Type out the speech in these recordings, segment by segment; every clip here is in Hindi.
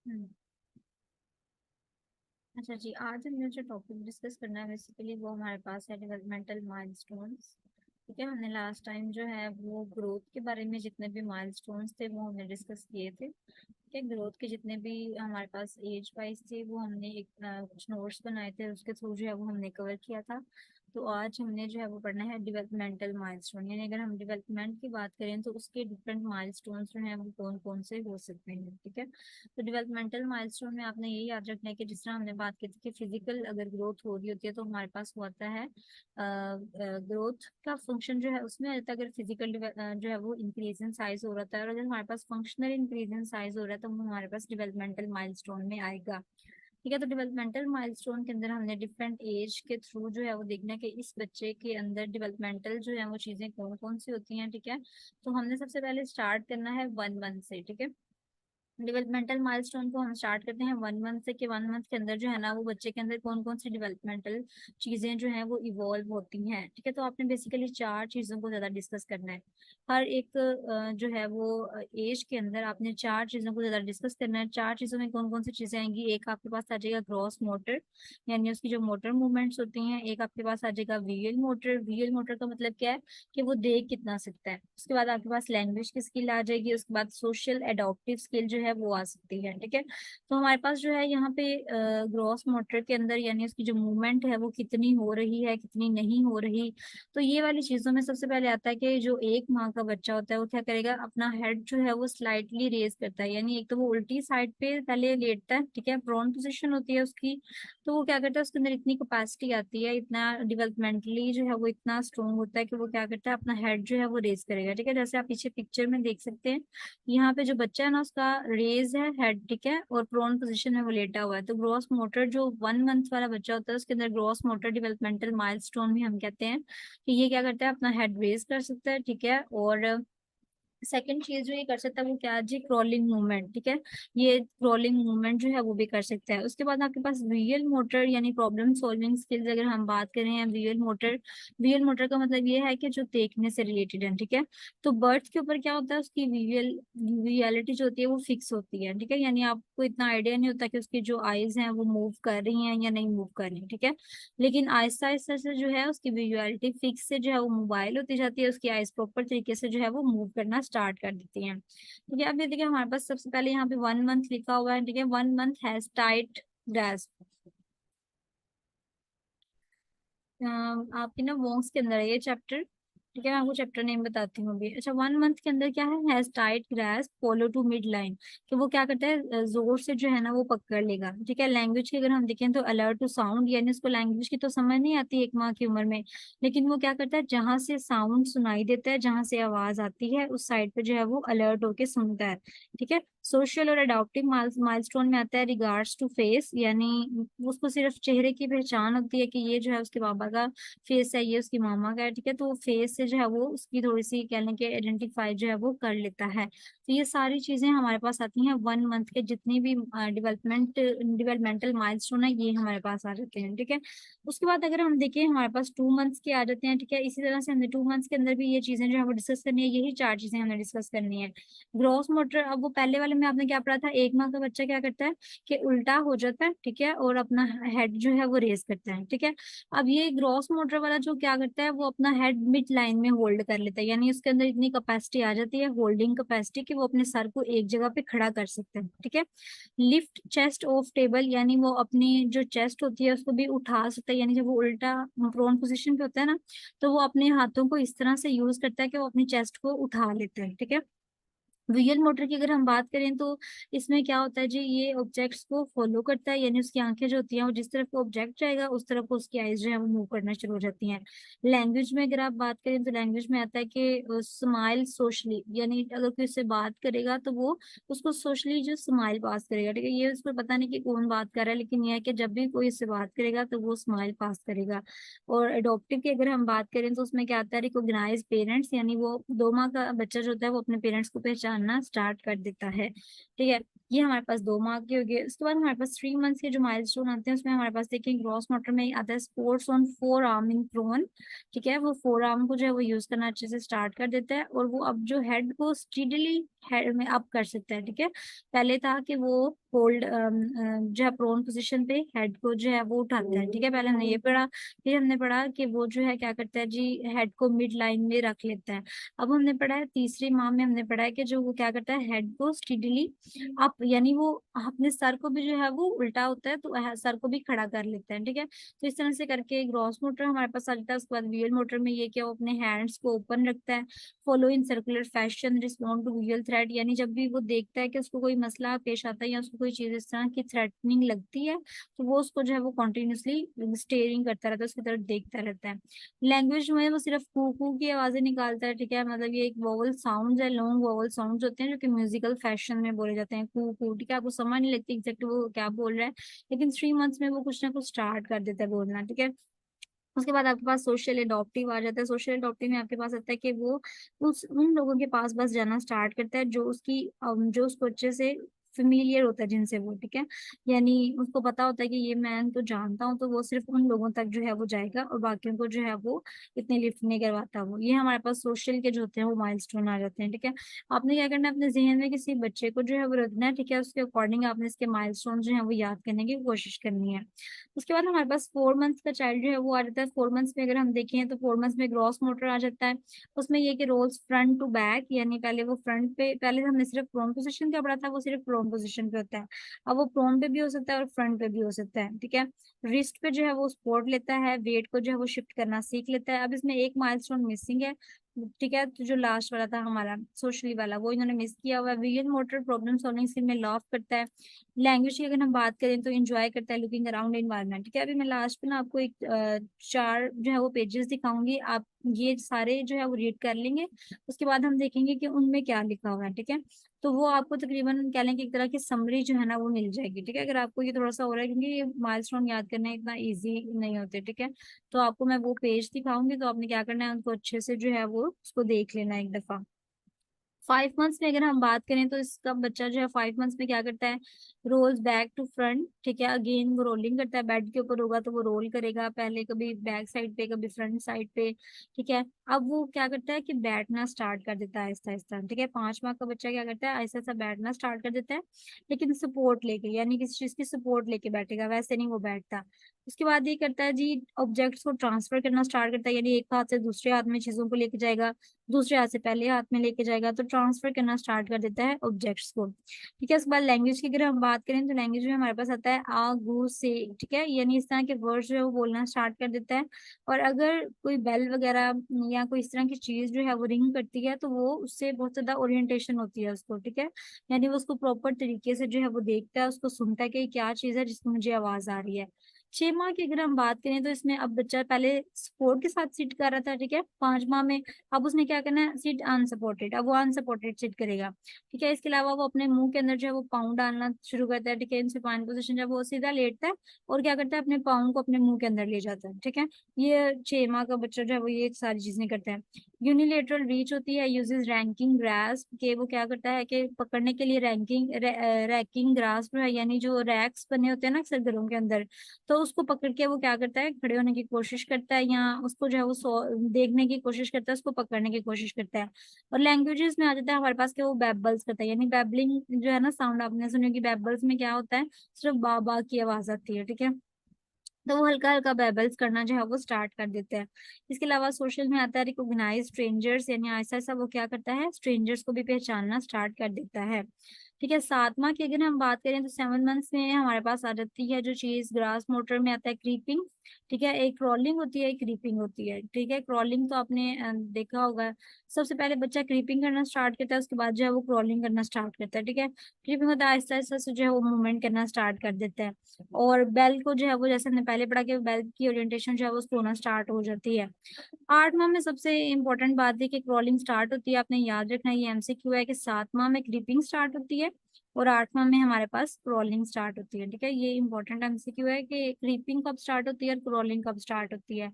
हम्म। अच्छा जी, आज हमने जो टॉपिक डिस्कस करना है बेसिकली वो हमारे पास है डेवलपमेंटल माइलस्टोन्स। ठीक है, हमने लास्ट टाइम जो है वो ग्रोथ के बारे में जितने भी माइलस्टोन्स थे वो हमने डिस्कस किए थे। ठीक है, ग्रोथ के जितने भी हमारे पास एज वाइज थे वो हमने एक कुछ नोट्स बनाए थे, उसके थ्रू जो है वो हमने कवर किया था। तो आज हमने जो है वो पढ़ना है डेवलपमेंटल माइलस्टोन, यानी अगर हम डेवलपमेंट की बात करें तो उसके डिफरेंट माइलस्टोन्स जो हैं वो कौन कौन से हो सकते हैं। ठीक है, तो डेवलपमेंटल माइलस्टोन में आपने यही याद रखना है कि जिस तरह हमने बात की थी कि फिजिकल अगर ग्रोथ हो रही होती है तो हमारे पास होता है ग्रोथ का फंक्शन जो है उसमें आ जाता है। अगर फिजिकल जो है वो इंक्रीज इन साइज हो रहा है, और अगर हमारे पास फंक्शनल इंक्रीज इन साइज हो रहा है तो वो हमारे पास डेवलपमेंटल माइलस्टोन में आएगा। ठीक है, तो डेवलपमेंटल माइलस्टोन के अंदर हमने डिफरेंट एज के थ्रू जो है वो देखना है कि इस बच्चे के अंदर डेवलपमेंटल जो है वो चीजें कौन कौन सी होती हैं। ठीक है, तो हमने सबसे पहले स्टार्ट करना है 1 मंथ से। ठीक है, डेवलपमेंटल माइलस्टोन को हम स्टार्ट करते हैं 1 मंथ से, कि 1 मंथ के अंदर जो है ना वो बच्चे के अंदर कौन कौन सी डेवलपमेंटल चीजें जो हैं वो इवॉल्व होती हैं। ठीक है, तो आपने बेसिकली 4 चीजों को ज्यादा डिस्कस करना है। हर एक जो है वो एज के अंदर आपने 4 चीजों को ज्यादा डिस्कस करना है। 4 चीजों में कौन कौन सी चीजें आएंगी, एक आपके पास आ जाएगा ग्रॉस मोटर, यानी उसकी जो मोटर मूवमेंट्स होती हैं। एक आपके पास आ जाएगा विजुअल मोटर। विजुअल मोटर का मतलब क्या है कि वो देख कितना सकता है। उसके बाद आपके पास लैंग्वेज की स्किल आ जाएगी। उसके बाद सोशल एडॉप्टिव स्किल जो है वो आ सकती है। ठीक है, तो हमारे पास जो है यहाँ पे ग्रॉस मोटर के अंदर यानी उसकी जो मूवमेंट है वो कितनी हो रही है कितनी नहीं हो रही। तो ये वाली चीजों में सबसे पहले आता है कि जो 1 माह का बच्चा होता है वो क्या करेगा, अपना हेड जो है वो स्लाइटली रेज करता है, यानी एक तो वो उल्टी साइड पे पहले लेटता है। ठीक है, प्रोन पोजिशन होती है उसकी। तो वो क्या करता है, उसके अंदर इतनी कैपेसिटी आती है, इतना डेवलपमेंटली जो है वो इतना स्ट्रोंग होता है कि वो क्या करता है, अपना हेड जो है वो रेज करेगा। ठीक है, जैसे आप पीछे पिक्चर में देख सकते हैं, यहाँ पे जो बच्चा है ना उसका रेज है हेड। ठीक है, और प्रोन पोजीशन में वो लेटा हुआ है। तो ग्रॉस मोटर जो 1 मंथ वाला बच्चा होता है उसके अंदर ग्रॉस मोटर डेवलपमेंटल माइलस्टोन भी हम कहते हैं कि ये क्या करता है, अपना हेड रेज कर सकता है। ठीक है, और सेकंड चीज जो ये कर सकता है वो क्या है जी, क्रॉलिंग मूवमेंट। ठीक है, ये क्रॉलिंग मूवमेंट जो है वो भी कर सकता है। उसके बाद आपके पास विजुअल मोटर यानी प्रॉब्लम सॉल्विंग स्किल्स अगर हम बात करें हैं, विजुअल मोटर का मतलब ये है कि जो देखने से रिलेटेड है। ठीक है, तो बर्ड्स के ऊपर क्या होता है, उसकी विजुअलिटी जो होती है वो फिक्स होती है। ठीक है, यानी आपको इतना आइडिया नहीं होता कि उसकी जो आईज हैं वो मूव कर रही हैं या नहीं मूव कर रही। ठीक है, लेकिन आहिस्ता आहिस्ता से जो है उसकी विजुअलिटी फिक्स से जो है वो मोबाइल होती जाती है, उसकी आइज प्रॉपर तरीके से जो है वो मूव करना स्टार्ट कर देती हैं। ठीक है, अब ये देखिए हमारे पास सबसे पहले यहाँ पे 1 मंथ लिखा हुआ है। ठीक है, 1 मंथ हैज टाइट ग्रास्प। आपकी ना वोंग्स के अंदर है ये चैप्टर। ठीक है, मैं आपको चैप्टर नेम बताती हूँ अभी। अच्छा, 1 मंथ के अंदर क्या है, has tight grasp follow to mid line, कि वो क्या करता है, जोर से जो है ना वो पकड़ लेगा। ठीक है, लैंग्वेज की अगर हम देखें तो अलर्ट टू साउंड, यानी उसको लैंग्वेज की तो समझ नहीं आती 1 माह की उम्र में, लेकिन वो क्या करता है, जहां से साउंड सुनाई देता है, जहां से आवाज आती है उस साइड पे जो है वो अलर्ट होके सुनता है। ठीक है, सोशल और अडॉप्टिव माइलस्टोन में आता है रिगार्ड्स टू फेस, यानी उसको सिर्फ चेहरे की पहचान होती है कि ये जो है उसके बाबा का फेस है, ये उसकी मामा का है। ठीक है, तो फेस से जो है वो उसकी थोड़ी सी कह लें कि आइडेंटिफाई जो है वो कर लेता है। तो ये सारी चीजें हमारे पास आती हैं 1 मंथ के, जितनी भी डेवलपमेंटल माइलस्टोन है ये हमारे पास आ जाते हैं। ठीक है, उसके बाद अगर हम देखें हमारे पास 2 मंथ्स के आ जाते हैं। ठीक है, इसी तरह से हमने 2 मंथ्स के अंदर भी ये चीजें जो है वो डिस्कस करनी है, यही 4 चीजें हमने डिस्कस करनी है। ग्रॉस मोटर, अब वो पहले वाले में आपने क्या पढ़ा था, 1 माह का बच्चा क्या करता है कि उल्टा हो जाता है। ठीक है, और अपना हेड जो है वो रेस करता है। ठीक है, अब ये ग्रॉस मोटर वाला जो क्या करता है, वो अपना हेड मिड लाइन में होल्ड कर लेता है, यानी उसके अंदर इतनी कैपेसिटी आ जाती है, होल्डिंग कैपेसिटी, कि वो अपने सर को एक जगह पे खड़ा कर सकते हैं। ठीक है, लिफ्ट चेस्ट ऑफ टेबल, यानी वो अपनी जो चेस्ट होती है उसको भी उठा सकता है, यानी जब वो उल्टा प्रोन पोजिशन पे होता है ना तो वो अपने हाथों को इस तरह से यूज करता है कि वो अपनी चेस्ट को उठा लेता है। ठीक है, विजुअल मोटर की अगर हम बात करें तो इसमें क्या होता है जी, ये ऑब्जेक्ट्स को फॉलो करता है, यानी उसकी आंखें जो होती हैं वो जिस तरफ ऑब्जेक्ट जाएगा उस तरफ उसकी आईज जो है वो मूव करना शुरू हो जाती हैं। लैंग्वेज में अगर आप बात करें तो लैंग्वेज में आता है कि स्माइल सोशली, यानी अगर कोई उससे बात करेगा तो वो उसको सोशली जो स्माइल पास करेगा। ठीक है, ये उसको पता नहीं कि कौन बात कर रहा है, लेकिन यह है कि जब भी कोई इससे बात करेगा तो वो स्माइल पास करेगा। और एडॉप्टिव की अगर हम बात करें तो उसमें क्या आता है, रिकॉग्नाइज पेरेंट्स, यानी वो 2 माह का बच्चा जो होता है वो अपने पेरेंट्स को पहचानना स्टार्ट कर देता है। ठीक है, ये हमारे पास 2 माह के हो गए। उसके बाद हमारे पास 3 मंथ्स के जो माइलस्टोन आते हैं उसमें हमारे पास देखिए ग्रॉस मोटर में आता है supports on forearm in prone. ठीक है, वो फोर आर्म को जो है वो यूज करना अच्छे से स्टार्ट कर देता है, और वो अब जो हेड को स्टीडली हेड में अप कर सकता है, ठीक है। पहले था कि वो होल्ड जो है प्रोन पोजीशन पे हेड को जो है वो उठाता है, ठीक है। पहले हमने ये पढ़ा, फिर हमने पढ़ा कि वो जो है क्या करता है जी, हेड को मिड लाइन में रख लेता है। अब हमने पढ़ा है तीसरी माह में, हमने पढ़ा है कि जो वो क्या करता है, हेड को स्टीडली अप, यानी वो अपने सर को भी जो है वो उल्टा होता है तो सर को भी खड़ा कर लेता है, ठीक है। तो इस तरह से करके ग्रॉस मोटर हमारे पास आ जाता है। उसके बाद विजुअल मोटर में ये क्या, वो अपने हैंड्स को ओपन रखता है, follow in circular fashion, respond to visual threat, यानी जब भी वो देखता है कि उसको कोई मसला पेश आता है या उसको कोई चीज इस तरह की थ्रेटनिंग लगती है, तो वो उसको जो है वो कॉन्टिन्यूसली स्टेयरिंग करता रहता है, उसकी तरफ देखता रहता है। लैंग्वेज में वो सिर्फ कू कू की आवाजें निकालता है, ठीक है। मतलब ये एक वोवल साउंड है, लॉन्ग वोवल साउंड होते हैं जो कि म्यूजिकल फैशन में बोले जाते हैं, कू कू, ठीक है। आपको समझ नहीं लगती एग्जैक्ट वो क्या बोल रहा है, लेकिन 3 मंथ्स में वो कुछ ना कुछ स्टार्ट कर देता है बोलना, ठीक है। उसके बाद आपके पास सोशल एडॉप्टिव आ जाता है। सोशल एडॉप्टिव में आपके पास आता है कि वो उस उन लोगों के पास बस जाना स्टार्ट करता है जो उसकी जो उसको अच्छे से फेमिलियर होता है जिनसे वो, ठीक है। यानी उसको पता होता है कि ये मैं तो जानता हूँ, तो वो सिर्फ उन लोगों तक जो है वो जाएगा और बाकियों को जो है वो इतने लिफ्ट नहीं करवाता। वो ये हमारे पास सोशल के जो होते हैं वो माइलस्टोन आ जाते हैं, ठीक है। आपने क्या करना है, अपने जहन में किसी बच्चे को जो है वो रखना है, ठीक है। उसके अकॉर्डिंग आपने इसके माइलस्टोन जो है वो याद करने की कोशिश करनी है। उसके बाद हमारे पास 4 मंथ्स का चाइल्ड जो है वो आ जाता है। 4 मंथ्स में अगर हम देखें तो 4 मंथ्स में ग्रॉस मोटर आ जाता है। उसमें ये कि रोल्स फ्रंट टू बैक, यानी पहले वो फ्रंट पे, पहले हमने सिर्फ प्रोन पोजीशन का पढ़ा था, वो सिर्फ प्रोन पोजीशन पे होता है। अब वो प्रोन पे भी हो सकता है और फ्रंट पे भी हो सकता है, ठीक है। रिस्ट पे जो है वो सपोर्ट लेता है, वेट को जो है वो शिफ्ट करना सीख लेता है। अब इसमें एक माइलस्टोन मिसिंग है, ठीक है। तो जो लास्ट वाला था हमारा सोशली वाला, वो इन्होंने मिस किया हुआ है। Visual motor problem solving skill में लॉफ करता है। लैंग्वेज की अगर हम बात करें तो एंजॉय करता है लुकिंग अराउंड एनवायरनमेंट, ठीक है। अभी मैं लास्ट पे ना आपको एक 4 जो है वो पेजेस दिखाऊंगी, आप ये सारे जो है वो रीड कर लेंगे। उसके बाद हम देखेंगे कि उनमें क्या लिखा हुआ है, ठीक है। तो वो आपको तकरीबन कह लें कि एक तरह की समरी जो है ना वो मिल जाएगी, ठीक है। अगर आपको ये थोड़ा सा हो रहा है, क्योंकि ये माइलस्टोन याद करना इतना ईजी नहीं होते, ठीक है। तो आपको मैं वो पेज दिखाऊंगी, तो आपने क्या करना है, उनको अच्छे से जो है वो उसको देख लेना है एक दफा। 5 मंथ्स में अगर हम बात करें तो इसका बच्चा जो है 5 मंथ्स में क्या करता है, रोल्स बैक टू फ्रंट, ठीक है। अगेन वो रोलिंग करता है, बेड के ऊपर होगा तो वो रोल करेगा, पहले कभी बैक साइड पे कभी फ्रंट साइड पे, ठीक है। अब वो क्या करता है कि बैठना स्टार्ट कर देता है आहिस्ता आहिस्ता, ठीक है। 5 माह का बच्चा क्या करता है, आहिस्ता आहिस्ता बैठना स्टार्ट कर देता है, लेकिन सपोर्ट लेके, यानी किसी चीज की सपोर्ट लेके बैठेगा, वैसे नहीं वो बैठता। उसके बाद ये करता है जी, ऑब्जेक्ट्स को ट्रांसफर करना स्टार्ट करता है, यानी एक हाथ से दूसरे हाथ में चीजों को लेके जाएगा, दूसरे हाथ से पहले हाथ में लेके जाएगा, तो ट्रांसफर करना स्टार्ट कर देता है ऑब्जेक्ट्स को, ठीक है। उसके बाद लैंग्वेज की अगर हम बात करें तो लैंग्वेज में हमारे पास आता है आ गु से, ठीक है। यानी इस तरह के वर्ड्स जो है वो बोलना स्टार्ट कर देता है। और अगर कोई बेल वगैरह या कोई इस तरह की चीज जो है वो रिंग करती है, तो वो उससे बहुत ज्यादा ओरिएंटेशन होती है उसको, ठीक है। यानी वो उसको प्रॉपर तरीके से जो है वो देखता है, उसको सुनता है कि क्या चीज है जिसमें मुझे आवाज आ रही है। 6 माह की अगर हम बात करें तो इसमें अब बच्चा पहले सपोर्ट के साथ सिट कर रहा था, ठीक है, 5 माह में। अब उसने क्या करना है, सिट अनसपोर्टेड, अब वो अनसपोर्टेड सिट करेगा, ठीक है। इसके अलावा वो अपने मुंह के अंदर जो है वो पाँव डालना शुरू करता है, ठीक है। इन सुपाइन पोजीशन, जब वो सीधा लेटता है और क्या करता है, अपने पाँव को अपने मुंह के अंदर ले जाता है, ठीक है। ये 6 माह का बच्चा जो है वो ये सारी चीजें करता है। यूनिलेटरल रीच होती है, यूजेस रैंकिंग ग्रास्प, के वो क्या करता है कि पकड़ने के लिए रैकिंग ग्रास्प है, यानी जो रैक्स बने होते हैं ना अक्सर घरों के अंदर, तो उसको पकड़ के वो क्या करता है, खड़े होने की कोशिश करता है, या उसको जो है वो देखने की कोशिश करता है, उसको पकड़ने की कोशिश करता है। और लैंग्वेजेस में आ जाता है हमारे पास कि वो बैबल्स करता है, यानी बैबलिंग जो है ना साउंड आपने सुनी होगी, बैबल्स में क्या होता है, सिर्फ बा बा की आवाज आती है, ठीक है। तो वो हल्का हल्का बैबल्स करना जो है वो स्टार्ट कर देते हैं। इसके अलावा सोशल में आता है रिकॉग्नाइज स्ट्रेंजर्स, यानी ऐसा ऐसा वो क्या करता है, स्ट्रेंजर्स को भी पहचानना स्टार्ट कर देता है, ठीक है। 7 माह की अगर हम बात करें तो 7 मंथ्स में हमारे पास आ जाती है जो चीज, ग्रास मोटर में आता है क्रीपिंग, ठीक है। एक क्रॉलिंग होती है, एक क्रीपिंग होती है, ठीक है। क्रॉलिंग तो आपने देखा होगा, सबसे पहले बच्चा क्रीपिंग करना स्टार्ट करता है, उसके बाद जो है वो क्रॉलिंग करना स्टार्ट करता है, ठीक है। क्रीपिंग होता है आहिस्ता आहिस्ता से जो है वो मूवमेंट करना स्टार्ट कर देता है। और बेल को जो है वो, जैसे हमने पहले पढ़ा कि बेल की ओरिएंटेशन जो है वो उसको होना स्टार्ट हो जाती है। 8 माह में सबसे इंपॉर्टेंट बात है कि क्रॉलिंग स्टार्ट होती है, आपने याद रखना, ये एमसीक्यू है कि 7 माह में क्रीपिंग स्टार्ट होती है और 8 माह में हमारे पास क्रॉलिंग स्टार्ट होती है, ठीक है। ये इंपॉर्टेंट एमसीक्यू है कि क्रीपिंग कब स्टार्ट होती है और क्रॉलिंग कब स्टार्ट होती है।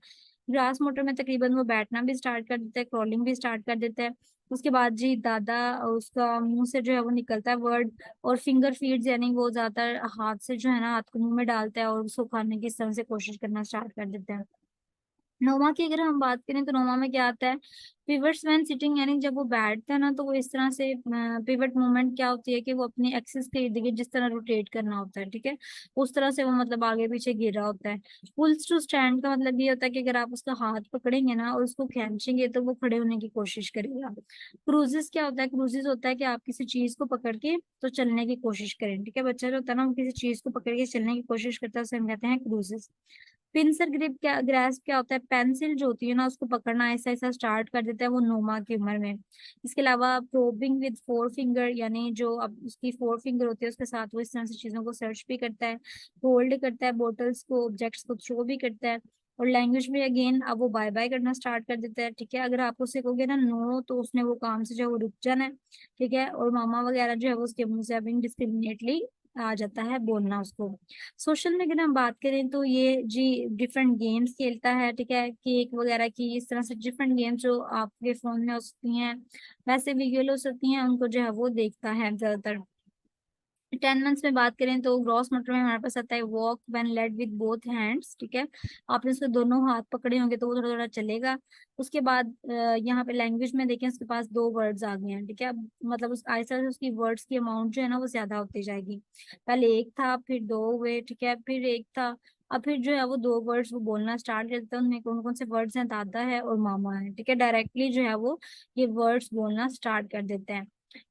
ग्रास मोटर में तकरीबन वो बैठना भी स्टार्ट कर देता है, क्रॉलिंग भी स्टार्ट कर देता है। उसके बाद जी दादा, उसका मुंह से जो है वो निकलता है वर्ड, और फिंगर फीड्स, यानी वो ज्यादातर हाथ से जो है ना हाथ को मुंह में डालता है और उसको खाने की इस तरह से कोशिश करना स्टार्ट कर देता है। नोमा की अगर हम बात करें तो नोमा में क्या आता है, पिवट्स व्हेन सिटिंग, यानी जब वो बैठता है ना तो वो इस तरह से, पिवट मूवमेंट क्या होती है कि वो अपनी एक्सिस के इर्द गिर्द जिस तरह रोटेट करना होता है, ठीक है, उस तरह से वो मतलब आगे पीछे गिर रहा होता है। पुल्स टू स्टैंड का मतलब ये होता है कि अगर आप उसका हाथ पकड़ेंगे ना और उसको खींचेंगे तो वो खड़े होने की कोशिश करेगा। क्रूजेस क्या होता है, क्रूजेस होता है कि आप किसी चीज को पकड़ के तो चलने की कोशिश करें, ठीक है, बच्चा जो होता है ना वो किसी चीज को पकड़ के चलने की कोशिश करता है, उसे हम कहते हैं क्रूजेस। पिंसर ग्रिप क्या, ग्रास्प क्या होता है, पेंसिल जो होती है ना उसको पकड़ना ऐसा ऐसा स्टार्ट कर देता है वो नोमा की उम्र में। इसके अलावा प्रोबिंग विद फोर फिंगर, यानी जो अब उसकी फोर फिंगर होती है उसके साथ वो इस तरह से चीजों को सर्च भी करता है, होल्ड करता है बॉटल्स को, ऑब्जेक्ट्स को थ्रो भी करता है। और लैंग्वेज में अगेन अब वो बाय बाय करना स्टार्ट कर देता है, ठीक है, अगर आप उससे कहोगे ना नो तो उसने वो काम से जो है वो रुक जाना है, ठीक है, और मामा वगैरह जो है वो उसके मुंह से अब इंडिस्क्रिमिनेटली आ जाता है बोलना उसको। सोशल में अगर हम बात करें तो ये जी डिफरेंट गेम्स खेलता है, ठीक है, केक वगैरह की इस तरह से डिफरेंट गेम्स जो आपके फोन में हो सकती हैं, वैसे भी गेम हो सकती हैं, उनको जो है वो देखता है ज्यादातर। 10 मंथ्स में बात करें तो ग्रॉस मोटर में हमारे पास आता है walk when led with both hands, ठीक है, आपने उसके दोनों हाथ पकड़े होंगे तो वो थोड़ा थोड़ा चलेगा। उसके बाद यहाँ पे लैंग्वेज में देखें उसके पास 2 वर्ड्स आ गए हैं, ठीक है, अब मतलब उस ऐसा से उसकी वर्ड्स की अमाउंट जो है ना वो ज्यादा होती जाएगी। पहले एक था, फिर 2 हुए, ठीक है, फिर एक था, अब फिर जो है वो 2 वर्ड्स वो बोलना स्टार्ट कर देता है। उनमें कौन कौन से वर्ड्स हैं, दादा है और मामा है, ठीक है, डायरेक्टली जो है वो ये वर्ड्स बोलना स्टार्ट कर देते हैं।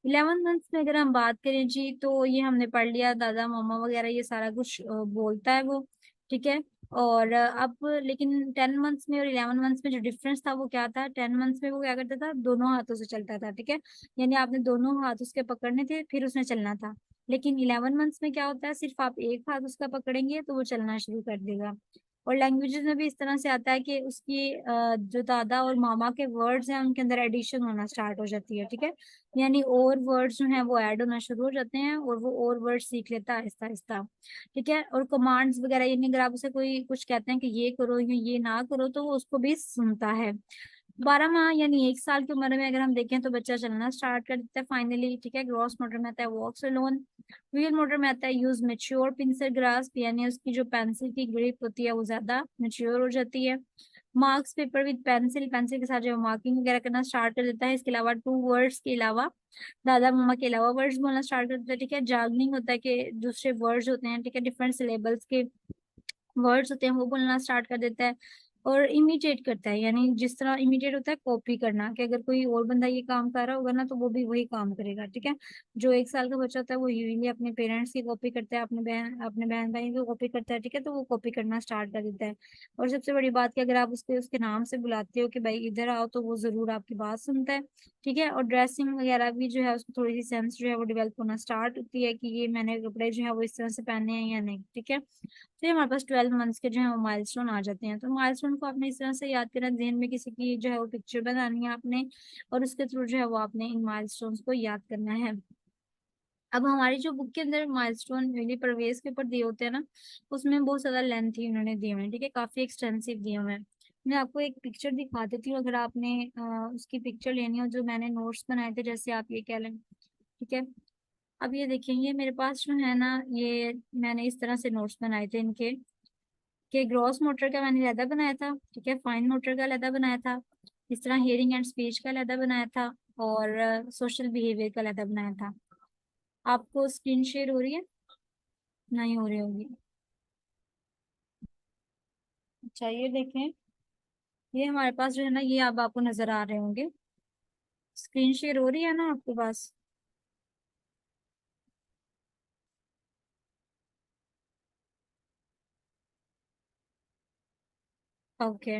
11 मंथ्स में अगर हम बात करें जी तो ये हमने पढ़ लिया, दादा मामा वगैरह ये सारा कुछ बोलता है वो, ठीक है। और अब लेकिन 10 मंथ्स में और 11 मंथ्स में जो डिफरेंस था वो क्या था, 10 मंथ्स में वो क्या करता था, दोनों हाथों से चलता था, ठीक है, यानी आपने दोनों हाथ उसके पकड़ने थे फिर उसने चलना था। लेकिन 11 मंथ्स में क्या होता है, सिर्फ आप एक हाथ उसका पकड़ेंगे तो वो चलना शुरू कर देगा। और लैंग्वेजेस में भी इस तरह से आता है कि उसकी जो दादा और मामा के वर्ड्स हैं उनके अंदर एडिशन होना स्टार्ट हो जाती है, ठीक है, यानी और वर्ड्स जो हैं वो ऐड होना शुरू हो जाते हैं और वो और वर्ड्स सीख लेता है आहिस्ता आहिस्ता, ठीक है। और कमांड्स वगैरह, यानी अगर आप उसे कोई कुछ कहते हैं कि ये करो या ये ना करो तो वो उसको भी सुनता है। 12 माह यानी 1 साल की उम्र में अगर हम देखें तो बच्चा चलना स्टार्ट कर देता है फाइनली, ठीक है, ग्रॉस मोटर में आता है वॉक्स अलोन। व्हील मोटर में आता है यूज मेच्योर पिंसर ग्रास्प, यानी उसकी जो पेंसिल की ग्रिप होती है वो ज्यादा मेच्योर हो जाती है। Marks paper with pencil, pencil के साथ जो मार्किंग वगैरह करना स्टार्ट कर देता है। इसके अलावा 2 वर्ड्स के अलावा, दादा मम्मा के अलावा वर्ड्स बोलना स्टार्ट कर देता है, ठीक है। जार्गनिंग होता है कि दूसरे वर्ड्स होते हैं, ठीक है, डिफरेंट सिलेबल्स के वर्ड्स होते हैं वो बोलना स्टार्ट कर देता है। और इमिटेट करता है, यानी जिस तरह इमिटेट होता है कॉपी करना, कि अगर कोई और बंदा ये काम कर रहा होगा ना तो वो भी वही काम करेगा, ठीक है। जो 1 साल का बच्चा होता है वो यूजली अपने पेरेंट्स की कॉपी करता है, अपने बहन भाई की कॉपी करता है, ठीक है, तो वो कॉपी करना स्टार्ट कर देता है। और सबसे बड़ी बात कि अगर आप उसके उसके नाम से बुलाते हो कि भाई इधर आओ तो वो जरूर आपकी बात सुनता है, ठीक है। और ड्रेसिंग वगैरह भी जो है उसको थोड़ी सी सेंस जो है वो डेवलप होना स्टार्ट होती है कि ये मैंने कपड़े जो है वो इस तरह से पहने हैं या नहीं, ठीक है। फिर हमारे पास 12 मंथ्स के जो है वो माइलस्टोन आ जाते हैं, तो माइलस्टोन को आपने इस तरह से याद करना, ज़हन में किसी की जो है वो पिक्चर बनानी है आपने और उसके थ्रू जो है वो आपने इन माइलस्टोन्स को याद करना है। अब हमारी जो बुक के अंदर माइलस्टोन यूली परवेज के ऊपर दिए होते हैं ना, उसमें बहुत ज्यादा लेंथ ही उन्होंने दिए हुए हैं, ठीक है, काफी एक्सटेंसिव दिए हुए हैं। मैं आपको एक पिक्चर दिखा देती हूँ, अगर आपने उसकी पिक्चर लेनी हो, जो मैंने नोट्स बनाए थे, जैसे आप ये कह लें, ठीक है। अब ये देखेंगे मेरे पास जो है ना, ये मैंने इस तरह से नोट्स बनाए थे इनके, कि ग्रॉस मोटर का मैंने लहदा बनाया था, ठीक है, फाइन मोटर का लहदा बनाया था, इस तरह हियरिंग एंड स्पीच का लहदा बनाया था, और सोशल बिहेवियर का लहदा बनाया था। आपको स्क्रीन शेयर हो रही है, नहीं हो रही होगी। अच्छा ये देखें, ये हमारे पास जो है ना ये अब आपको नजर आ रहे होंगे, स्क्रीन शेयर हो रही है ना आपके पास। ओके,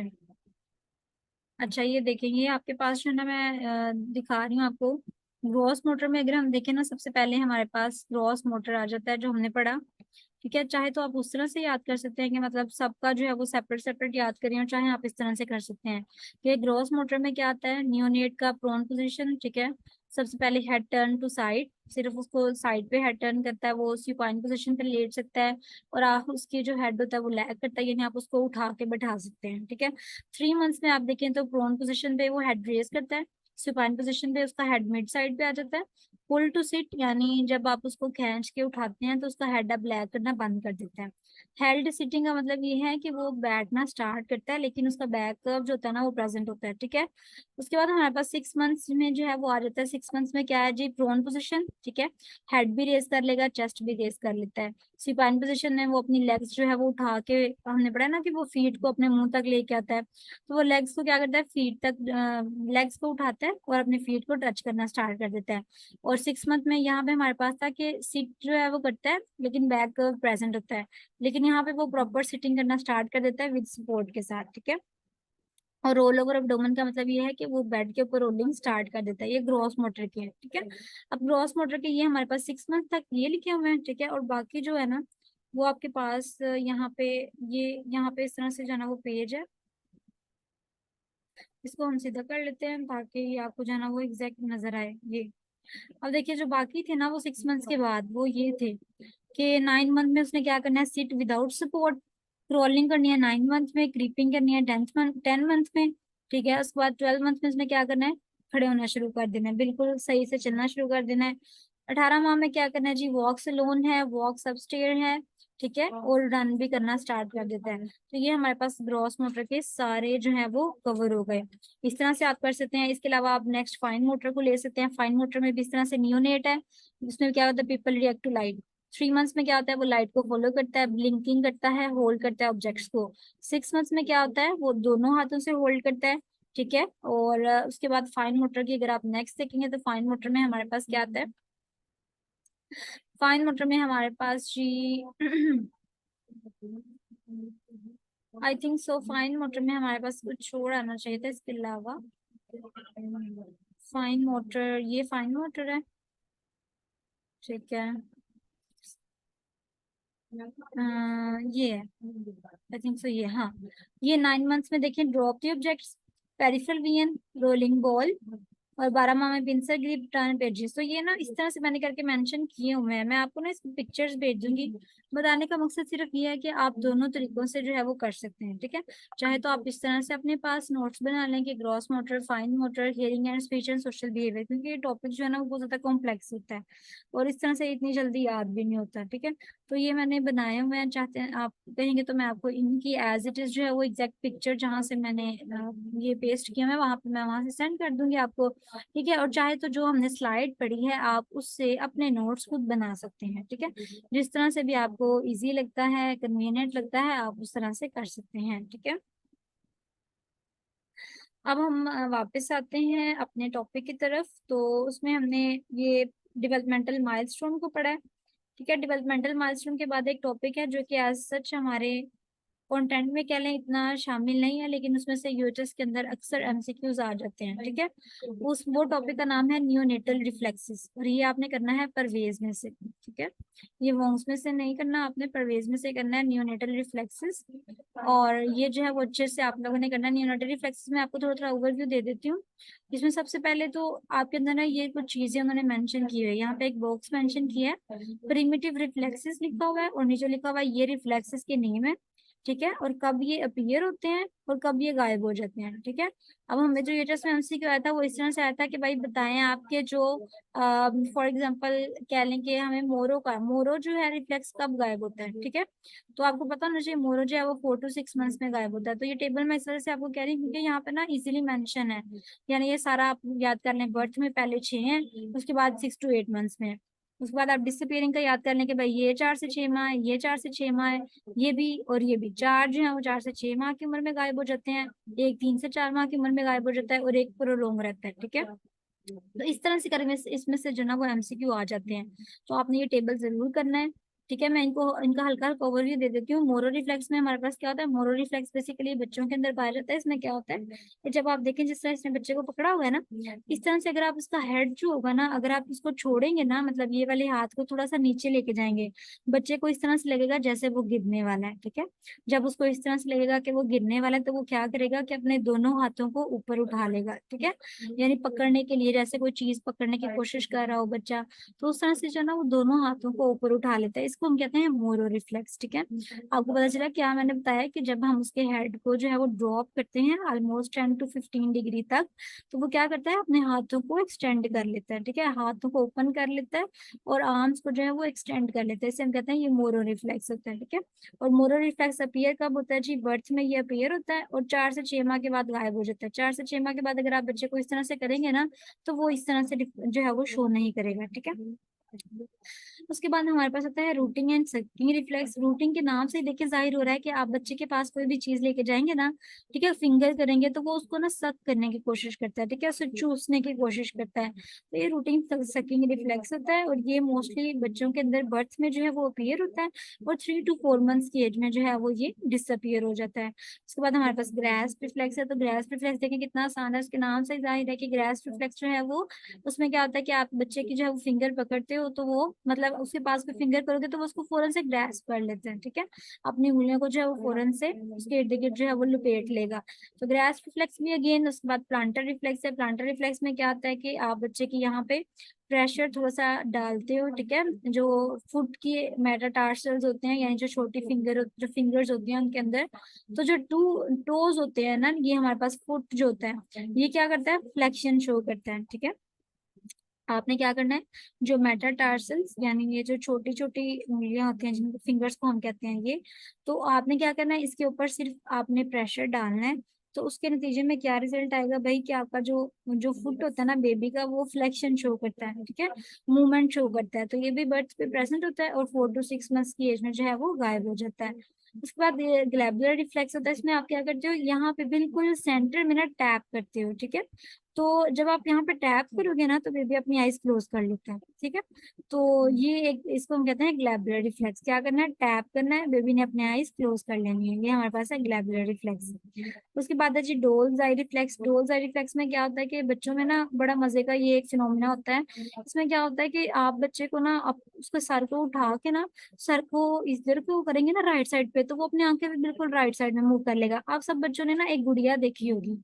अच्छा ये देखेंगे, ये आपके पास जो है ना मैं दिखा रही हूँ आपको। ग्रॉस मोटर में अगर हम देखें ना, सबसे पहले हमारे पास ग्रॉस मोटर आ जाता है जो हमने पढ़ा, ठीक है। चाहे तो आप उस तरह से याद कर सकते हैं कि मतलब सबका जो है वो सेपरेट सेपरेट याद करें, और चाहे आप इस तरह से कर सकते हैं कि ग्रॉस मोटर में क्या आता है, नियोनेट का प्रोन पोजीशन, ठीक है, सबसे पहले हेड टर्न टू साइड, सिर्फ उसको साइड पे हेड टर्न करता है, वो supine पोजीशन पे लेट सकता है, और आप उसकी जो हेड होता है वो लैग करता है, यानी आप उसको उठा के बैठा सकते हैं, ठीक है। 3 मंथ्स में आप देखें तो प्रोन पोजीशन पे वो हेड रेज करता है, supine पोजीशन पे उसका हेड मिड साइड पे आ जाता है, पुल टू सिट यानी जब आप उसको खींच के उठाते हैं तो उसका हेड अप ब्लैक करना बंद कर देता है। हेल्ड सिटिंग का मतलब ये है कि वो बैठना स्टार्ट करता है लेकिन उसका बैक कर्व जो होता है ना वो प्रेजेंट होता है, ठीक है। उसके बाद हमारे पास 6 मंथ्स में जो है वो आ जाता है। 6 मंथ्स में क्या है जी, प्रोन पोजिशन, ठीक है। हेड भी रेस कर लेगा, चेस्ट भी रेस कर लेता है। सुपाइन पोजिशन में वो अपनी लेग्स जो है वो उठा के, हमने पढ़ा ना कि वो फीट को अपने मुंह तक लेके आता है, तो वो लेग्स को क्या करता है, फीट तक लेग्स को उठाता है और अपने फीट को टच करना स्टार्ट कर देता है। और 6 मंथ में यहाँ पे हमारे पास था कि सीट जो है वो करता है लेकिन बैक प्रेजेंट होता है, लेकिन यहाँ पे वो प्रॉपर सिटिंग करना स्टार्ट कर देता है विद सपोर्ट के साथ, ठीक है। और रोल ओवर एब्डोमेन का मतलब ये है कि वो बेड के ऊपर रोलिंग स्टार्ट कर देता है। ये ग्रॉस मोटर के है, ठीक है। अब ग्रॉस मोटर के ये हमारे पास 6 मंथ तक ये लिखे हुए हैं, ठीक है। और बाकी जो है ना वो आपके पास यहाँ पे, ये यहाँ पे इस तरह से जो है ना वो पेज है, इसको हम सीधा कर लेते हैं ताकि आपको जो है ना वो एग्जैक्ट नजर आए ये। अब देखिए जो बाकी थे ना वो 6 मंथ्स के बाद वो ये थे कि 9 मंथ में उसने क्या करना है, सिट विदाउट सपोर्ट, क्रॉलिंग करनी है 9 मंथ में, क्रीपिंग करनी है 10 मंथ में, ठीक है। उसके बाद 12 मंथ में उसने क्या करना है, खड़े होना शुरू कर देना है, बिल्कुल सही से चलना शुरू कर देना है। 18 माह में क्या करना है जी, वॉक्स लोन है, वॉक्स अपस्टेयर है, ठीक है, और रन भी करना स्टार्ट कर देता है। तो ये हमारे पास ग्रॉस मोटर के सारे जो है वो कवर हो गए। इस तरह से आप कर सकते हैं। इसके अलावा आप नेक्स्ट फाइन मोटर को ले सकते हैं। फाइन मोटर में भी इस तरह से नियोनेट है, जिसमें क्या होता है, people react to light. 3 months में क्या होता है, वो लाइट को फॉलो करता है, ब्लिंकिंग करता है, होल्ड करता है ऑब्जेक्ट्स को। 6 मंथ्स में क्या होता है, वो दोनों हाथों से होल्ड करता है, ठीक है। और उसके बाद फाइन मोटर की अगर आप नेक्स्ट देखेंगे तो फाइन मोटर में हमारे पास क्या आता है, फाइन मोटर में हमारे पास जी I think so fine motor में हमारे पास कुछ और आना चाहिए था इसके अलावा। फाइन मोटर, ये फाइन मोटर है, ठीक है। ये है, आई थिंक सो ये, हाँ। ये 9 मंथ्स में देखिए, drop the objects, peripheral vision, rolling ball, और 12 माह में पिंसर ग्रिप, टर्न पेजेस। तो ये ना इस तरह से मैंने करके मेंशन किए हुए हैं, मैं आपको ना इसकी पिक्चर्स भेज दूंगी। बताने का मकसद सिर्फ ये है कि आप दोनों तरीकों से जो है वो कर सकते हैं, ठीक है। चाहे तो आप इस तरह से अपने पास नोट्स बना लें कि gross motor, fine motor, hearing and speech and social behaviour, क्योंकि ये टॉपिक जो है ना वो बहुत ज्यादा कॉम्प्लेक्स होता है और इस तरह से इतनी जल्दी याद भी नहीं होता, ठीक है। तो ये मैंने बनाए हुए हैं, चाहते हैं आप कहेंगे तो मैं आपको इनकी एज इट इज जो है वो एग्जैक्ट पिक्चर जहाँ से मैंने ये पेस्ट किया है वहां पे मैं वहां से सेंड कर दूंगी आपको, ठीक है। और चाहे तो जो हमने स्लाइड पढ़ी है आप उससे अपने नोट्स खुद बना सकते हैं, ठीक है। जिस तरह से भी आपको इजी लगता है, कन्वीनियंट लगता है, आप उस तरह से कर सकते हैं, ठीक है। अब हम वापस आते हैं अपने टॉपिक की तरफ। तो उसमें हमने ये डेवलपमेंटल माइलस्टोन को पढ़ा है, ठीक है। डेवलपमेंटल माइलस्टोन के बाद एक टॉपिक है जो कि एज सच हमारे कंटेंट में कह लें इतना शामिल नहीं है, लेकिन उसमें से यूएचएस के अंदर अक्सर एमसीक्यूज आ जाते हैं, ठीक है। उस वो टॉपिक का नाम है नियोनेटल रिफ्लेक्सेस, और ये आपने करना है परवेज में से, ठीक है। ये वॉन्ग्स में से नहीं करना, आपने परवेज में से करना है नियोनेटल रिफ्लेक्सेस। और ये जो है वो अच्छे से आप लोगों ने करना है। नियोनेटल रिफ्लेक्सेस में आपको थोड़ा थोड़ा ओवरव्यू दे देती हूँ। इसमें सबसे पहले तो आपके अंदर ना ये कुछ चीजें उन्होंने मेंशन की हुई है, यहाँ पे एक बॉक्स मेंशन किया है, प्रिमिटिव रिफ्लेक्सेस लिखा हुआ है और नीचे लिखा हुआ है ये रिफ्लेक्सेस के नेम है, ठीक है, और कब ये अपीयर होते हैं और कब ये गायब हो जाते हैं, ठीक है। अब हमें जो यूएचएस में एमसीक्यू आया था वो इस तरह से आया था कि भाई बताएं आपके जो फॉर एग्जांपल कह लें कि हमें मोरो जो है रिफ्लेक्स कब गायब होता है, ठीक है। तो आपको पता होना चाहिए मोरो जो है वो 4 to 6 मंथ्स में गायब होता है। तो ये टेबल मैं इस तरह से आपको कह रही हूँ क्योंकि यहाँ पे ना इजीली मेंशन है, यानी ये सारा आप याद कर लें। बर्थ में पहले 6 हैं, उसके बाद 6 to 8 मंथ्स में, उसके बाद आप डिसअपियरिंग का याद कर लें कि भाई ये 4 से 6 माह है, ये 4 से 6 माह है, ये भी और ये भी। चार जो है वो 4 से 6 माह की उम्र में गायब हो जाते हैं, एक 3 से 4 माह की उम्र में गायब हो जाता है और एक प्रोलोंग रहता है, ठीक है। तो इस तरह से करेंगे, इसमें से जो ना वो एमसीक्यू आ जाते हैं। तो आपने ये टेबल जरूर करना है, ठीक है। मैं इनको इनका हल्का हल्का ओवरव्यू दे देती हूँ। मोरो रिफ्लेक्स में हमारे पास क्या होता है, मोरो रिफ्लेक्स बेसिकली बच्चों के अंदर पाया जाता है। इसमें क्या होता है कि जब आप देखें जिस तरह इसने बच्चे को पकड़ा हुआ है ना, इस तरह से अगर आप इसका हेड जो होगा ना, अगर आप इसको छोड़ेंगे ना, मतलब ये वाले हाथ को थोड़ा सा नीचे लेके जाएंगे, बच्चे को इस तरह से लगेगा जैसे वो गिरने वाला है, ठीक है। जब उसको इस तरह से लगेगा कि वो गिरने वाला है तो वो क्या करेगा कि अपने दोनों हाथों को ऊपर उठा लेगा, ठीक है। यानी पकड़ने के लिए, जैसे कोई चीज पकड़ने की कोशिश कर रहा हो बच्चा, तो उस तरह से जो है ना वो दोनों हाथों को ऊपर उठा लेता है। इसको हम कहते हैं मोरो रिफ्लेक्स। ठीक है, आपको पता चला क्या मैंने बताया कि जब हम उसके हेड को जो है वो ड्रॉप करते हैं ऑलमोस्ट 10 to 15 डिग्री तक, तो वो क्या करता है, अपने हाथों को एक्सटेंड कर लेता है। ठीक है, हाथों को ओपन कर लेता है और आर्म्स को जो है वो एक्सटेंड कर लेता है, इसे हम कहते हैं ये मोरो रिफ्लेक्स होता है। ठीक है, और मोरो रिफ्लेक्स अपीयर कब होता है जी, बर्थ में ये अपीयर होता है और 4 से 6 माह के बाद गायब हो जाता है। 4 से 6 माह के बाद अगर आप बच्चे को इस तरह से करेंगे ना, तो वो इस तरह से जो है वो शो नहीं करेगा। ठीक है, उसके बाद हमारे पास आता है routing and sucking reflex. Routing के नाम से ही देखिए जाहिर हो रहा है कि आप बच्चे के पास कोई भी चीज लेके जाएंगे ना, ठीक है, फिंगर करेंगे तो वो उसको ना सक करने की कोशिश करता है, ठीक है, उसे चूसने की कोशिश करता है। तो ये रूटिंग सकिंग रिफ्लेक्स होता है और ये मोस्टली बच्चों के अंदर बर्थ में जो है वो अपीयर होता है और 3 to 4 मंथ्स की एज में जो है वो ये डिसअपियर हो जाता है। उसके बाद हमारे पास ग्रास्प रिफ्लेक्स है। तो ग्रास्प रिफ्लेक्स देखिए कितना आसान है, उसके नाम से ही जाहिर है कि ग्रास्प रिफ्लेक्स जो है वो, उसमें क्या होता है कि आप बच्चे की जो है वो फिंगर पकड़ते हो तो वो मतलब उसके पास में फिंगर करोगे तो वो उसको फौरन से ग्रैस्प कर लेते हैं। ठीक है, अपनी उंगलियों को जो है वो फौरन से उसके इर्द गिर्द जो है वो लपेट लेगा। तो ग्रैस्प रिफ्लेक्स भी अगेन। उसके बाद प्लांटर रिफ्लेक्स है। प्लांटर रिफ्लेक्स में क्या होता है कि आप बच्चे की यहाँ पे प्रेशर थोड़ा सा डालते हो। ठीक है, जो फुट की मेटाटार्सल्स होते हैं, यानी जो छोटी फिंगर जो फिंगर्स होती हैं उनके अंदर, तो जो टोज होते हैं ना, ये हमारे पास फुट जो होता है ये क्या करता है, फ्लेक्शन शो करता है। ठीक है, आपने क्या करना है, जो मेटाटार्सल्स यानी ये जो छोटी छोटी उंगलियां होती हैं जिनको फिंगर्स को हम कहते हैं ये, तो आपने क्या करना है, इसके ऊपर सिर्फ आपने प्रेशर डालना है। तो उसके नतीजे में क्या रिजल्ट आएगा भाई, कि आपका जो जो फुट होता है ना बेबी का, वो फ्लेक्शन शो करता है। ठीक है, मूवमेंट शो करता है। तो ये भी बर्थ पे प्रेजेंट होता है और 4 to 6 मंथ्स की एज में जो है वो गायब हो जाता है। उसके बाद ग्लैबुलर रिफ्लेक्स होता है। इसमें आप क्या करते हो, यहाँ पे बिल्कुल सेंटर में ना टैप करते हो। ठीक है, तो जब आप यहाँ पे टैप करोगे ना तो बेबी अपनी आईज क्लोज कर लेता है। ठीक है, तो ये एक, इसको हम कहते हैं ग्लैबुलर रिफ्लेक्स। क्या करना है, टैप करना है, बेबी ने अपनी आईज क्लोज कर लेनी है, ये हमारे पास है ग्लैबुलर रिफ्लेक्स। उसके बाद है जी डोल्स आई रिफ्लेक्स। डोल्स आई रिफ्लेक्स में क्या होता है कि बच्चों में ना बड़ा मजे का ये एक फिनोमिना होता है। इसमें क्या होता है कि आप बच्चे को ना, आप उसके सर को उठा के ना, सर को इधर को करेंगे ना राइट साइड पे, तो वो अपनी आंखें भी बिल्कुल राइट साइड में मूव कर लेगा। आप सब बच्चों ने ना एक गुड़िया देखी होगी,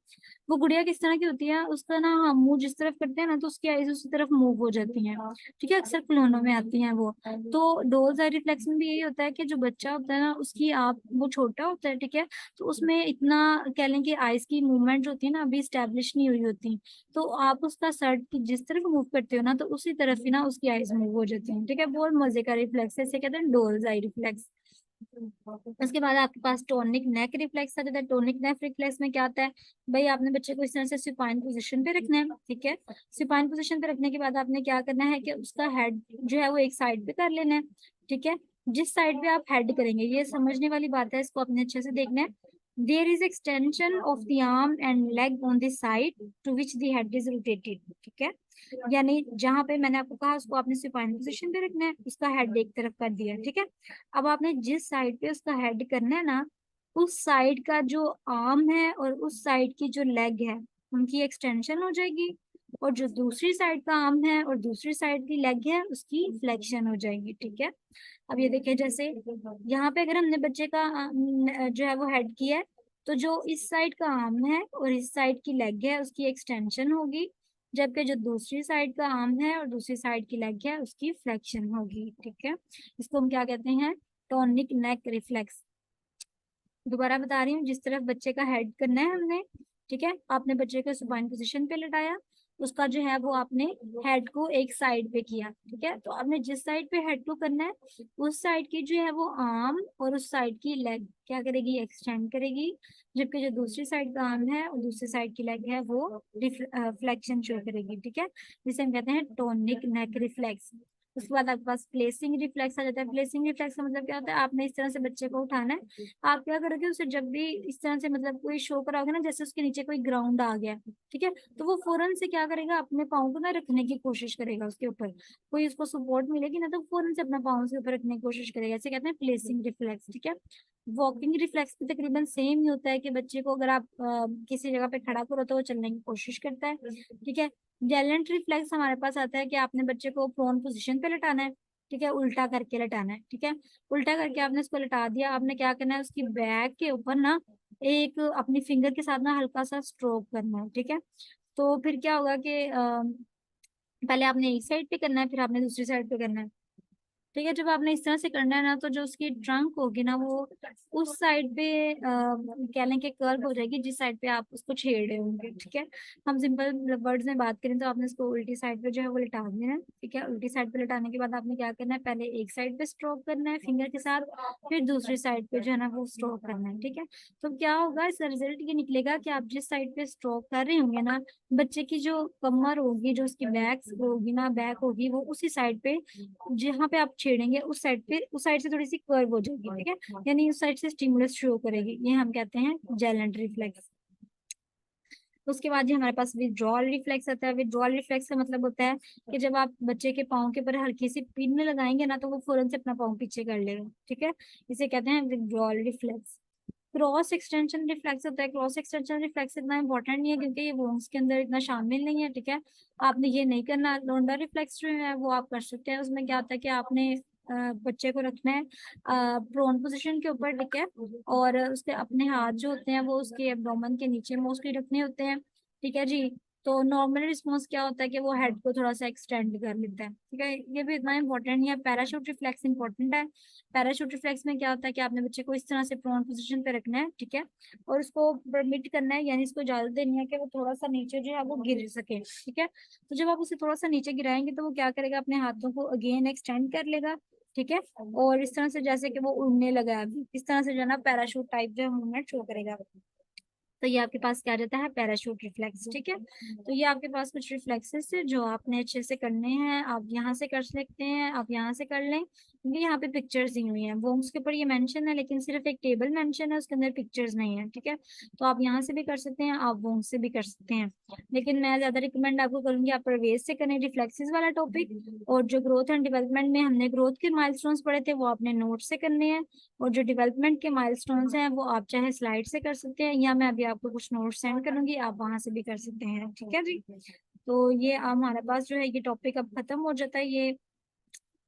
वो गुड़िया किस तरह की होती है, उसका ना हम मुंह जिस तरफ करते हैं ना तो उसकी आईज उसी तरफ मूव हो जाती हैं। ठीक है, अक्सर खिलौनों में आती हैं वो। तो डोल्स आई रिफ्लेक्स में भी यही होता है कि जो बच्चा होता है ना उसकी आप, वो छोटा होता है, ठीक है, तो उसमें इतना कह लें कि आईज की मूवमेंट जो होती है ना अभी स्टैब्लिश नहीं हुई होती, तो आप उसका सर की जिस तरफ मूव करते हो ना तो उसी तरफ ही ना उसकी आईज मूव हो जाती है। ठीक है, बहुत मजे का रिफ्लेक्स है, इसे कहते हैं डोल्स आई रिफ्लेक्स। उसके बाद आपके पास टोनिक नेक रिफ्लेक्स आ जाता है। टोनिक नेक रिफ्लेक्स में क्या आता है भाई, आपने बच्चे को इस तरह से सुपाइन पोजीशन पे रखना है। ठीक है, सुपाइन पोजीशन पे रखने के बाद आपने क्या करना है कि उसका हेड जो है वो एक साइड पे कर लेना है। ठीक है, जिस साइड पे आप हेड करेंगे, ये समझने वाली बात है, इसको अपने अच्छे से देखना है। There is extension of the arm and leg on the side to which the head is rotated. ठीक है, यानी जहां पे मैंने आपको कहा उसको आपने सुपाइन पोजीशन पे रखना है, उसका हेड एक तरफ कर दिया। ठीक है, अब आपने जिस साइड पे उसका हेड करना है ना, उस साइड का जो आर्म है और उस साइड की जो लेग है, उनकी एक्सटेंशन हो जाएगी, और जो दूसरी साइड का आर्म है और दूसरी साइड की लेग है उसकी फ्लेक्शन हो जाएगी। ठीक है, अब ये देखिए, जैसे यहाँ पे अगर हमने बच्चे का जो है वो हेड किया है, तो जो इस साइड का आर्म है और इस साइड की लेग है उसकी एक्सटेंशन होगी, जबकि जो दूसरी साइड का आर्म है और दूसरी साइड की लेग है उसकी फ्लेक्शन होगी। ठीक है, इसको हम क्या कहते हैं, टॉनिक नेक रिफ्लेक्स। दोबारा बता रही हूँ, जिस तरफ बच्चे का हेड करना है हमने, ठीक है, आपने बच्चे को सुपाइन पोजीशन पे लटाया, उसका जो है वो आपने हेड को एक साइड पे किया। ठीक है, तो आपने जिस साइड पे हेड को करना है उस साइड की जो है वो आर्म और उस साइड की लेग क्या करेगी, एक्सटेंड करेगी, जबकि जो दूसरी साइड का आर्म है और दूसरी साइड की लेग है वो फ्लेक्शन शो करेगी। ठीक है, जिसे हम कहते हैं टोनिक नेक रिफ्लेक्स। उसके बाद आपके पास प्लेसिंग रिफ्लेक्स आ जाता है। प्लेसिंग रिफ्लेक्स का मतलब क्या होता है, आपने इस तरह से बच्चे को उठाना है, आप क्या करोगे उसे जब भी इस तरह से मतलब कोई शो कराओगे ना, जैसे उसके नीचे कोई ग्राउंड आ गया, ठीक है, तो वो फौरन से क्या करेगा, अपने पाँव को ना रखने की कोशिश करेगा उसके ऊपर, कोई उसको सपोर्ट मिलेगी ना तो फौरन से अपना पाँव उसके ऊपर रखने की कोशिश करेगा, इसे कहते हैं प्लेसिंग रिफ्लेक्स। ठीक है, वॉकिंग रिफ्लेक्स भी तकरीबन सेम ही होता है कि बच्चे को अगर आप किसी जगह पे खड़ा करो तो वो चलने की कोशिश करता है। ठीक है, गैलेंट रिफ्लेक्स हमारे पास आता है कि आपने बच्चे को प्रोन पोजीशन पे लटाना है। ठीक है, उल्टा करके लटाना है। ठीक है, उल्टा करके आपने उसको लटा दिया, आपने क्या करना है, उसकी बैक के ऊपर ना एक अपनी फिंगर के साथ ना हल्का सा स्ट्रोक करना है। ठीक है, तो फिर क्या होगा कि पहले आपने एक साइड पे करना है, फिर आपने दूसरी साइड पे करना है। ठीक है। जब आपने इस तरह से करना है ना, तो जो उसकी ट्रंक होगी ना, वो उस साइड पे कह लें कि कर्व हो जाएगी जिस साइड पे आप उसको छेड़ रहे होंगे। ठीक है। हम सिंपल वर्ड्स में बात करें तो आपने इसको उल्टी साइड पे जो है वो लिटा देना है। ठीक है। उल्टी साइड पे लिटाने के बाद आपने क्या करना है, पहले एक साइड पे स्ट्रोक करना है फिंगर के साथ, फिर दूसरी साइड पे जो है ना वो स्ट्रोक करना है। ठीक है। तो क्या होगा, इसका रिजल्ट ये निकलेगा कि आप जिस साइड पे स्ट्रोक कर रहे होंगे ना, बच्चे की जो कमर होगी, जो उसकी बैक होगी ना, बैक होगी, वो उसी साइड पे जहाँ पे आप छेड़ेंगे उस साइड पे, उस साइड से थोड़ी सी कर्व हो जाएगी। ठीक है। यानी उस साइड से स्टिमुलस शो करेगी, ये हम कहते हैं जेलेंट रिफ्लेक्स। उसके बाद ही हमारे पास विड्रॉल रिफ्लेक्स आता है। विड्रॉल रिफ्लेक्स का मतलब होता है कि जब आप बच्चे के पाँव के ऊपर हल्की सी पिन लगाएंगे ना, तो वो फौरन से अपना पाँव पीछे कर लेगा। ठीक है। इसे कहते हैं withdrawal reflex. Cross extension reflex होता है। क्रॉस एक्सटेंशन रिफ्लेक्स इतना इंपॉर्टेंट नहीं है क्योंकि ये वोन्स के अंदर इतना शामिल नहीं है। ठीक है। आपने ये नहीं करना। लोंडा रिफ्लेक्स जो है वो आप कर सकते हैं। उसमें क्या होता है कि आपने बच्चे को रखना है प्रोन पोजीशन के ऊपर। ठीक है। और उसके अपने हाथ जो होते हैं वो उसके एब्डोमेन के नीचे मोस्टली रखने होते हैं। ठीक है जी। तो नॉर्मल रिस्पॉन्स क्या होता है कि वो हेड को थोड़ा सा एक्सटेंड कर लेता है। ठीक है। ये भी इतना इंपॉर्टेंट नहीं है। पैराशूट रिफ्लेक्स इंपॉर्टेंट है। पैराशूट रिफ्लेक्स में क्या होता है कि आपने बच्चे को इस तरह से प्रोन पोजीशन पे रखना है। ठीक है। और उसको परमिट करना है, यानी इसको इजाजत देनी है कि वो थोड़ा सा नीचे जो है वो गिर सके। ठीक है। तो जब आप उसे थोड़ा सा नीचे गिराएंगे तो वो क्या करेगा, अपने हाथों को अगेन एक्सटेंड कर लेगा। ठीक है। और इस तरह से जैसे कि वो उड़ने लगा है अभी, इस तरह से जो है ना पैराशूट टाइप जो है मूवमेंट शो करेगा। तो ये आपके पास क्या रहता है, पैराशूट रिफ्लेक्स। ठीक है। तो ये आपके पास कुछ रिफ्लेक्सेस है जो आपने अच्छे से करने हैं। आप यहाँ से कर सकते हैं, आप यहाँ से कर लें, क्योंकि यहाँ पे पिक्चर्स दी हुई हैं। वो उसके ऊपर ये मेंशन है लेकिन सिर्फ एक टेबल मेंशन है, उसके अंदर पिक्चर्स नहीं है। ठीक है। तो आप यहाँ से भी कर सकते हैं, आप वो से भी कर सकते हैं, लेकिन मैं ज्यादा रिकमेंड आपको करूंगी आप परवेज से करें रिफ्लेक्सेस वाला टॉपिक। और जो ग्रोथ एंड डेवलपमेंट में हमने ग्रोथ के माइलस्टोन्स पढ़े थे वो आपने नोट से करने हैं। और जो डेवलपमेंट के माइलस्टोन्स हैं वो आप चाहे स्लाइड से कर सकते हैं, या मैं अभी आपको कुछ नोट सेंड करूंगी, आप वहां से भी कर सकते हैं। ठीक है जी। तो ये हमारे पास जो है ये टॉपिक अब खत्म हो जाता है। ये